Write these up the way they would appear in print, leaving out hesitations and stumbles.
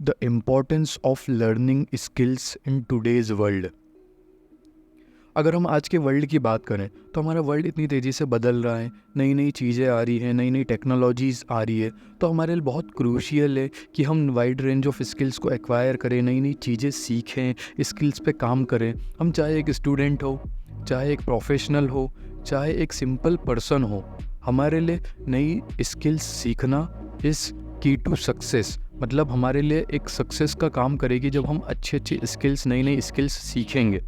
The importance of learning skills in today's world. अगर हम आज के वर्ल्ड की बात करें तो हमारा वर्ल्ड इतनी तेज़ी से बदल रहा है, नई नई चीज़ें आ रही हैं, नई नई टेक्नोलॉजीज़ आ रही है। तो हमारे लिए बहुत क्रूशियल है कि हम वाइड रेंज ऑफ स्किल्स को एक्वायर करें, नई नई चीज़ें सीखें, स्किल्स पे काम करें। हम चाहे एक स्टूडेंट हो, चाहे एक प्रोफेशनल हो, चाहे एक सिंपल पर्सन हो, हमारे लिए नई स्किल्स सीखना इज़ की टू सक्सेस। मतलब हमारे लिए एक सक्सेस का काम करेगी जब हम अच्छी अच्छी स्किल्स, नई नई स्किल्स सीखेंगे।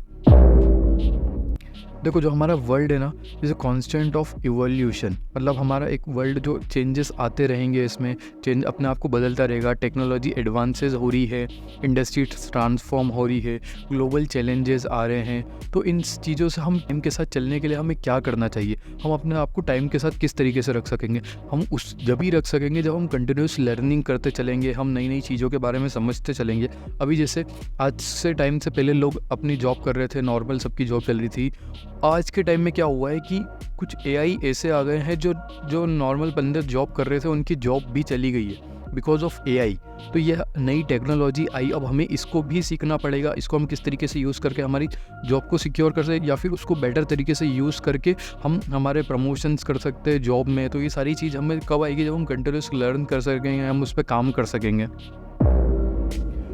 देखो, जो हमारा वर्ल्ड है ना, is a constant of evolution. मतलब हमारा एक वर्ल्ड जो चेंजेस आते रहेंगे, इसमें चेंज अपने आप को बदलता रहेगा। टेक्नोलॉजी एडवांसेस हो रही है, इंडस्ट्री ट्रांसफॉर्म हो रही है, ग्लोबल चैलेंजेस आ रहे हैं। तो इन चीज़ों से हम टाइम के साथ चलने के लिए हमें क्या करना चाहिए, हम अपने आप को टाइम के साथ किस तरीके से रख सकेंगे? हम उस जब ही रख सकेंगे जब हम कंटिन्यूस लर्निंग करते चलेंगे, हम नई नई चीज़ों के बारे में समझते चलेंगे। अभी जैसे आज से टाइम से पहले लोग अपनी जॉब कर रहे थे, नॉर्मल सबकी जॉब चल रही थी। आज के टाइम में क्या हुआ है कि कुछ एआई ऐसे आ गए हैं जो नॉर्मल बंदे जॉब कर रहे थे, उनकी जॉब भी चली गई है बिकॉज ऑफ एआई। तो यह नई टेक्नोलॉजी आई, अब हमें इसको भी सीखना पड़ेगा। इसको हम किस तरीके से यूज़ करके हमारी जॉब को सिक्योर कर सकते, या फिर उसको बेटर तरीके से यूज़ करके हम हमारे प्रमोशंस कर सकते हैं जॉब में। तो ये सारी चीज़ हमें कब आएगी? जब हम कंटिन्यूस लर्न कर सकेंगे, हम उस पर काम कर सकेंगे।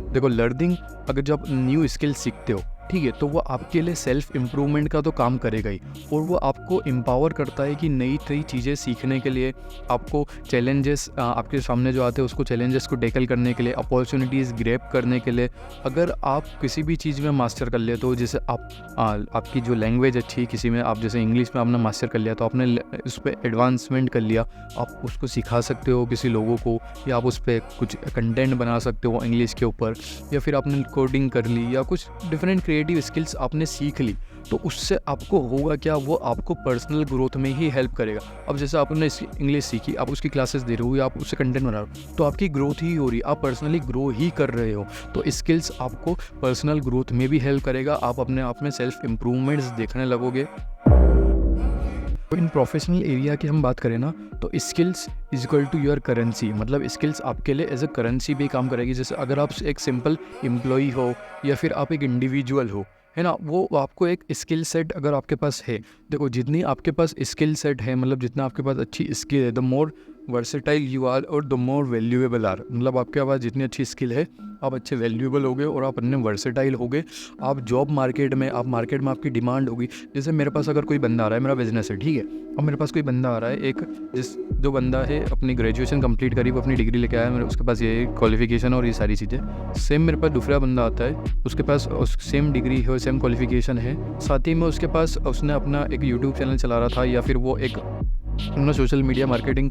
देखो, लर्निंग अगर जब न्यू स्किल सीखते हो, ठीक है, तो वो आपके लिए सेल्फ इम्प्रूवमेंट का तो काम करेगा ही, और वो आपको एम्पावर करता है कि नई नई चीज़ें सीखने के लिए, आपको चैलेंजेस आपके सामने जो आते हैं उसको चैलेंजेस को टैकल करने के लिए, अपॉर्चुनिटीज़ ग्रैब करने के लिए। अगर आप किसी भी चीज़ में मास्टर कर लेते हो, जैसे आपकी जो लैंग्वेज अच्छी किसी में, आप जैसे इंग्लिश में आपने मास्टर कर लिया तो आपने उस पर एडवांसमेंट कर लिया, आप उसको सिखा सकते हो किसी लोगों को, या आप उस पर कुछ कंटेंट बना सकते हो इंग्लिश के ऊपर, या फिर आपने कोडिंग कर ली, या कुछ डिफरेंट क्रिएटिव स्किल्स आपने सीख ली। तो उससे आपको होगा क्या? वो आपको पर्सनल ग्रोथ में ही हेल्प करेगा। अब जैसे आपने इंग्लिश सीखी, आप उसकी क्लासेस दे रहे हो या आप उससे कंटेंट बना रहे हो, तो आपकी ग्रोथ ही हो रही है, आप पर्सनली ग्रो ही कर रहे हो। तो स्किल्स आपको पर्सनल ग्रोथ में भी हेल्प करेगा, आप अपने आप में सेल्फ इम्प्रूवमेंट्स देखने लगोगे। इन प्रोफेशनल एरिया की हम बात करें ना, तो skills is equal to your currency. मतलब स्किल्स आपके लिए एज अ करेंसी भी काम करेगी। जैसे अगर आप एक सिंपल एम्प्लॉई हो, या फिर आप एक इंडिविजुअल हो, है ना, वो आपको एक स्किल सेट अगर आपके पास है, देखो जितनी आपके पास स्किल सेट है, मतलब जितना आपके पास अच्छी स्किल है, the more versatile you are और द मोर वैल्यूएबल आर। मतलब आपके पास जितनी अच्छी स्किल है, आप अच्छे वैल्यूएबल होगे और आप अन्य वर्सेटाइल होगे। आप जॉब मार्केट में आपकी डिमांड होगी। जैसे मेरे पास अगर कोई बंदा आ रहा है, मेरा बिजनेस है, ठीक है, अब मेरे पास कोई बंदा आ रहा है, एक जो बंदा है अपनी ग्रेजुएशन कंप्लीट करी, वो अपनी डिग्री लेके आया, मेरे उसके पास ये क्वालिफिकेशन और ये सारी चीज़ें। सेम मेरे पास दूसरा बंदा आता है, उसके पास सेम डिग्री है, सेम क्वालिफिकेशन है, साथ ही में उसके पास उसने अपना एक यूट्यूब चैनल चला रहा था, या फिर वो एक सोशल मीडिया मार्केटिंग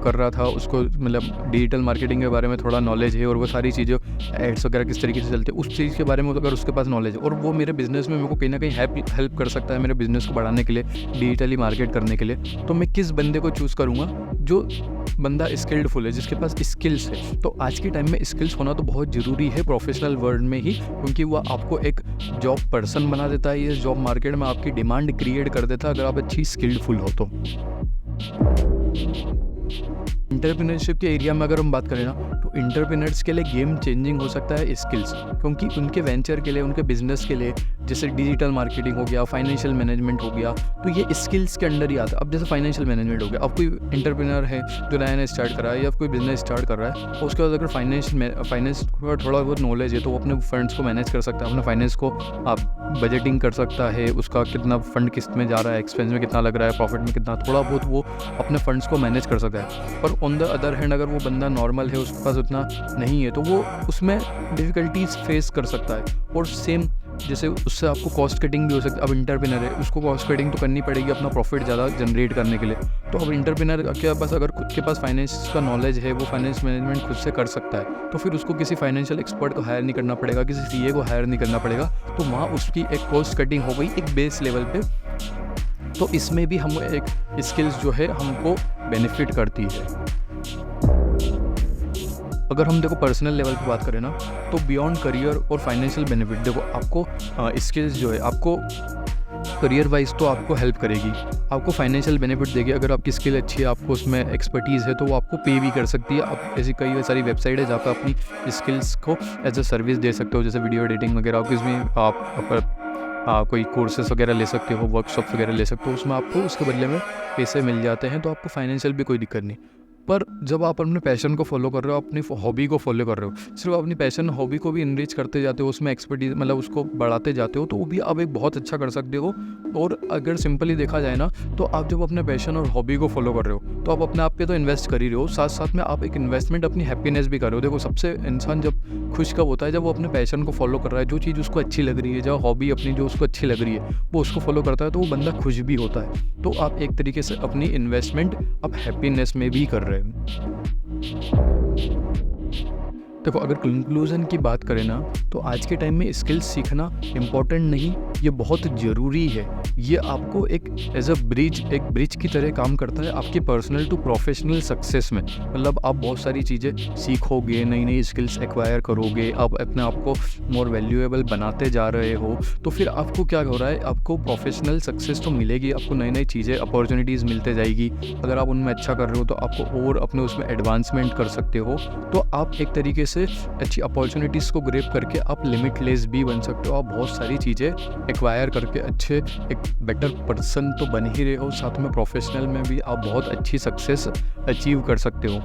कर रहा था, उसको मतलब डिजिटल मार्केटिंग के बारे में थोड़ा नॉलेज है, और वो सारी चीज़ें एड्स वगैरह किस तरीके से चलते हैं उस चीज़ के बारे में अगर उसके पास नॉलेज है, और वो मेरे बिज़नेस में मेरे को कहीं ना कहीं हेल्प कर सकता है, मेरे बिज़नेस को बढ़ाने के लिए, डिजिटली मार्केट करने के लिए, तो मैं किस बंदे को चूज़ करूँगा? जो बंदा स्किल्डफुल है, जिसके पास स्किल्स है। तो आज के टाइम में स्किल्स होना तो बहुत ज़रूरी है प्रोफेशनल वर्ल्ड में ही, क्योंकि वो आपको एक जॉब पर्सन बना देता है, ये जॉब मार्केट में आपकी डिमांड क्रिएट कर देता है, अगर आप अच्छी स्किल्डफुल हो तो। एंटरप्रेन्योरशिप के एरिया में अगर हम बात करें ना, तो एंटरप्रेन्योर्स के लिए गेम चेंजिंग हो सकता है स्किल्स, क्योंकि उनके वेंचर के लिए, उनके बिजनेस के लिए, जैसे डिजिटल मार्केटिंग हो गया, फाइनेंशियल मैनेजमेंट हो गया, तो ये स्किल्स के अंडर ही आता है। अब जैसे फाइनेंशियल मैनेजमेंट हो गया, अब कोई एंटरप्रेन्योर है जो नया स्टार्ट कर रहा है, या कोई बिजनेस स्टार्ट कर रहा है, और उसके बाद अगर फाइनेंस का थोड़ा बहुत नॉलेज है, तो वो अपने फंड्स को मैनेज कर सकता है, अपने फाइनेंस को आप बजटिंग कर सकता है, उसका कितना फंड किस्त में जा रहा है, एक्सपेंस में कितना लग रहा है, प्रॉफिट में कितना, थोड़ा बहुत वो अपने फंड्स को मैनेज कर सकता है। पर ऑन द अदर हैंड अगर वो बंदा नॉर्मल है, उसके पास उतना नहीं है, तो वो उसमें डिफ़िकल्टीज फेस कर सकता है। और सेम जैसे उससे आपको कॉस्ट कटिंग भी हो सकती है। अब इंटरप्रेन्योर है, उसको कॉस्ट कटिंग तो करनी पड़ेगी अपना प्रॉफिट ज़्यादा जनरेट करने के लिए। तो अब इंटरप्रेन्योर के पास अगर खुद के पास फाइनेंस का नॉलेज है, वो फाइनेंस मैनेजमेंट खुद से कर सकता है, तो फिर उसको किसी फाइनेंशियल एक्सपर्ट को हायर नहीं करना पड़ेगा, किसी सीए को हायर नहीं करना पड़ेगा। तो वहाँ उसकी एक कॉस्ट कटिंग हो गई एक बेस लेवल पे। तो इसमें भी हम एक स्किल्स जो है हमको बेनिफिट करती है। अगर हम देखो पर्सनल लेवल पे बात करें ना, तो बियॉन्ड करियर और फाइनेंशियल बेनिफिट, देखो आपको स्किल्स जो है आपको करियर वाइज तो आपको हेल्प करेगी, आपको फाइनेंशियल बेनिफिट देगी। अगर आपकी स्किल अच्छी है, आपको उसमें एक्सपर्टीज़ है, तो वो आपको पे भी कर सकती है। आप ऐसी कई सारी वेबसाइट है जहाँ पे अपनी स्किल्स को एज अ सर्विस दे सकते हो, जैसे वीडियो एडिटिंग वगैरह। इसमें आप कोई कोर्सेस वगैरह ले सकते हो, वर्कशॉप्स वगैरह ले सकते हो, उसमें आपको उसके बदले में पैसे मिल जाते हैं, तो आपको फाइनेंशियल भी कोई दिक्कत नहीं। पर जब आप अपने पैशन को फॉलो कर रहे हो, अपनी हॉबी को फॉलो कर रहे हो, सिर्फ अपनी पैशन हॉबी को भी इनरिच करते जाते हो, उसमें एक्सपर्टीज मतलब उसको बढ़ाते जाते हो, तो वो भी आप एक बहुत अच्छा कर सकते हो। और अगर सिंपली देखा जाए ना, तो आप जब अपने पैशन और हॉबी को फॉलो कर रहे हो, तो आप अपने आप पे तो इन्वेस्ट कर ही रहे हो, साथ साथ में आप एक इन्वेस्टमेंट अपनी हैप्पीनेस भी कर रहे हो। देखो, सबसे इंसान जब खुश कब होता है, जब वो अपने पैशन को फॉलो कर रहा है, जो चीज़ उसको अच्छी लग रही है, जो हॉबी अपनी जो उसको अच्छी लग रही है, वो उसको फॉलो करता है, तो वो बंदा खुश भी होता है। तो आप एक तरीके से अपनी इन्वेस्टमेंट आप हैप्पीनेस में भी कर रहे हो। देखो, अगर कंक्लूज़न की बात करें ना, तो आज के टाइम में स्किल्स सीखना इम्पॉर्टेंट नहीं, ये बहुत ज़रूरी है। ये आपको एक एज अ ब्रिज की तरह काम करता है आपकी पर्सनल टू प्रोफेशनल सक्सेस में। मतलब आप बहुत सारी चीज़ें सीखोगे, नई नई स्किल्स एक्वायर करोगे, आप अपने आप को मोर वैल्यूएबल बनाते जा रहे हो, तो फिर आपको क्या हो रहा है, आपको प्रोफेशनल सक्सेस तो मिलेगी, आपको नई नई चीज़ें अपॉर्चुनिटीज़ मिलते जाएगी। अगर आप उनमें अच्छा कर रहे हो, तो आपको और अपने उसमें एडवांसमेंट कर सकते हो। तो आप एक तरीके से अच्छी अपॉर्चुनिटीज़ को ग्रैब करके आप लिमिटलेस भी बन सकते हो। आप बहुत सारी चीज़ें एक्वायर करके अच्छे एक बेटर पर्सन तो बन ही रहे हो, साथ में प्रोफेशनल में भी आप बहुत अच्छी सक्सेस अचीव कर सकते हो।